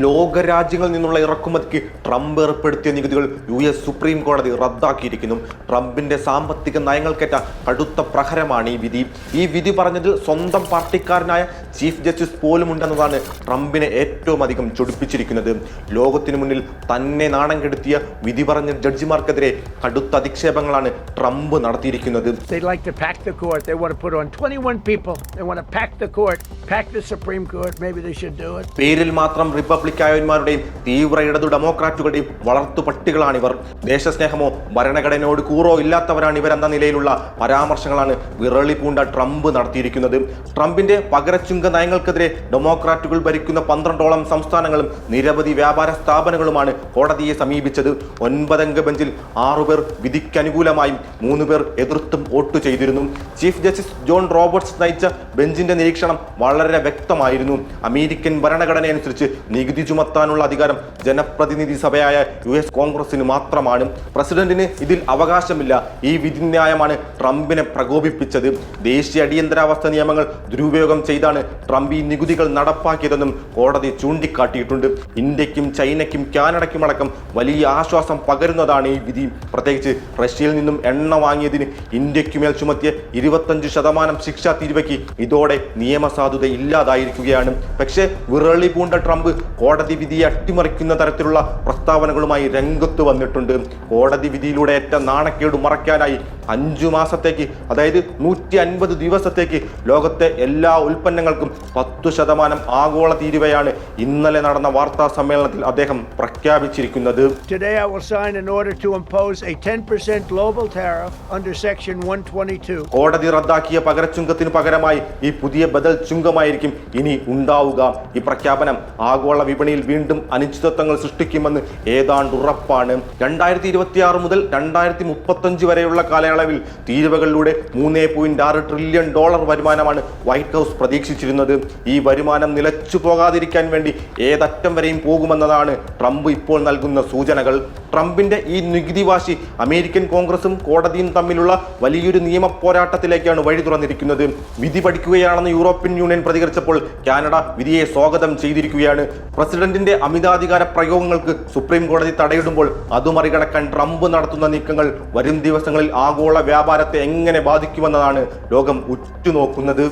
ലോകരാജ്യങ്ങളിൽ നിന്നുള്ള ഇറക്കുമതിക്ക് ട്രംപ് ഏർപ്പെടുത്തിയ നികുതികൾ യുഎസ് സുപ്രീം കോടതി റദ്ദാക്കിയിരിക്കുന്നു. ട്രംപിന്റെ സാമ്പത്തിക നയങ്ങൾക്കേറ്റ കടുത്ത പ്രഹരമാണ് ഈ വിധി പറഞ്ഞതിൽ സ്വന്തം പാർട്ടിക്കാരനായ ചീഫ് ജസ്റ്റിസ് പോലും ഉണ്ടെന്നതാണ് ട്രംപിനെ ഏറ്റവും അധികം ചൊടിപ്പിച്ചിരിക്കുന്നത്. ലോകത്തിനു മുന്നിൽ തന്നെ നാണം കെടുത്തിയ വിധി പറഞ്ഞ ജഡ്ജിമാർക്കെതിരെ കടുത്ത അധിക്ഷേപങ്ങളാണ് ട്രംപ് നടത്തിയിരിക്കുന്നത്. പേരിൽ മാത്രം റിപ്പബ്ലിക്കായന്മാരുടെയും തീവ്ര ഇടതു ഡെമോക്രാറ്റുകളുടെയും വളർത്തു പട്ടികളാണിവർ. ദേശസ്നേഹമോ ഭരണഘടനയോട് കൂറോ ഇല്ലാത്തവരാണ് ഇവരെന്ന നിലയിലുള്ള പരാമർശങ്ങളാണ് വിറളി പൂണ്ട ട്രംപ് നടത്തിയിരിക്കുന്നത്. ട്രംപിന്റെ പകരച്ചുങ്ക നയങ്ങൾക്കെതിരെ ഡെമോക്രാറ്റുകൾ ഭരിക്കുന്ന 12ഓളം സംസ്ഥാനങ്ങളും നിരവധി വ്യാപാര സ്ഥാപനങ്ങളുമാണ് കോടതിയെ സമീപിച്ചത്. 9 അംഗ ബെഞ്ചിൽ 6 പേർ വിധിക്ക് അനുകൂലമായും 3 പേർ എതിർത്തും വോട്ട് ചെയ്തിരുന്നു. ചീഫ് ജസ്റ്റിസ് ജോൺ റോബർട്ട്സ് നയിച്ച ബെഞ്ചിന്റെ നിരീക്ഷണം വളരെ വ്യക്തമായിരുന്നു. അമേരിക്കൻ ഭരണഘടന അനുസരിച്ച് നികുതി ചുമത്താനുള്ള അധികാരം ജനപ്രതിനിധി സഭയായ US കോൺഗ്രസിന് മാത്രമാണ്. പ്രസിഡന്റിന് ഇതിൽ അവകാശമില്ല. ഈ വിധിന്യായമാണ് ട്രംപിനെ പ്രകോപിപ്പിച്ചത്. ദേശീയ അടിയന്തരാവസ്ഥ നിയമങ്ങൾ ദുരുപയോഗം ചെയ്താണ് ട്രംപ് ഈ നികുതികൾ നടപ്പാക്കിയതെന്നും കോടതി ചൂണ്ടിക്കാട്ടിയിട്ടുണ്ട്. ഇന്ത്യക്കും ചൈനയ്ക്കും കാനഡയ്ക്കും അടക്കം വലിയ ആശ്വാസം പകരുന്നതാണ് ഈ വിധി. പ്രത്യേകിച്ച് റഷ്യയിൽ നിന്നും എണ്ണ വാങ്ങിയതിന് ഇന്ത്യക്കുമേൽ ചുമത്തിയ 25% ശിക്ഷാ തീരുവയ്ക്ക് ഇതോടെ നിയമസാധുത ഇല്ലാതായിരിക്കുകയാണ്. പക്ഷേ വിറളി പൂണ്ട ട്രംപ് കോടതി വിധിയെ അട്ടിമറിക്കുന്ന തരത്തിലുള്ള പ്രസ്താവനകളുമായി രംഗത്ത് വന്നിട്ടുണ്ട്. കോടതി വിധിയിലൂടെ ഏറ്റ നാണക്കേട് മറയ്ക്കാനായി 5 മാസത്തേക്ക്, അതായത് 150 ദിവസത്തേക്ക് ലോകത്തെ എല്ലാ ഉൽപ്പന്നങ്ങൾക്കും 10% ആഗോള തീരുവയാണ് ഇന്നലെ നടന്ന വാർത്താ സമ്മേളനത്തിൽ അദ്ദേഹം പ്രഖ്യാപിച്ചിരിക്കുന്നത്. കോടതി റദ്ദാക്കിയ പകരച്ചുങ്കത്തിന് പകരമായി ഈ പുതിയ ബദൽ ചുങ്കമായിരിക്കും ഇനി ഉണ്ടാവുക. ഈ പ്രഖ്യാപനം ആഗോള വിപണിയിൽ വീണ്ടും അനിശ്ചിതത്വങ്ങൾ സൃഷ്ടിക്കുമെന്ന് ഏതാണ്ട് ഉറപ്പാണ്. 2026 മുതൽ 2035 വരെയുള്ള കാലയളവിൽ തീരുവകളിലൂടെ $3.6 ട്രില്യൺ വരുമാനമാണ് വൈറ്റ് ഹൗസ് പ്രതീക്ഷിച്ചിരുന്നത്. ഈ വരുമാനം നിലച്ചു പോകാതിരിക്കാൻ വേണ്ടി ഏതറ്റം വരെയും പോകുമെന്നതാണ് ട്രംപ് ഇപ്പോൾ നൽകുന്ന സൂചനകൾ. ട്രംപിന്റെ ഈ നികുതി വാശി അമേരിക്കൻ കോൺഗ്രസും കോടതിയും തമ്മിലുള്ള വലിയൊരു നിയമ പോരാട്ടത്തിലേക്കാണ് വഴി തുറന്നിരിക്കുന്നത്. വിധി പഠിക്കുകയാണെന്ന് യൂറോപ്യൻ യൂണിയൻ പ്രതികരിച്ചപ്പോൾ കാനഡ വിധിയെ സ്വാഗതം ചെയ്തിരിക്കുകയാണ്. പ്രസിഡന്റിന്റെ അമിതാധികാര പ്രയോഗങ്ങൾക്ക് സുപ്രീം കോടതി തടയിടുമ്പോൾ അത് മറികടക്കാൻ ട്രംപ് നടത്തുന്ന നീക്കങ്ങൾ വരും ദിവസങ്ങളിൽ ആഗോള വ്യാപാരത്തെ എങ്ങനെ ബാധിക്കുമെന്നതാണ് ലോകം ഉറ്റുനോക്കുന്നത്.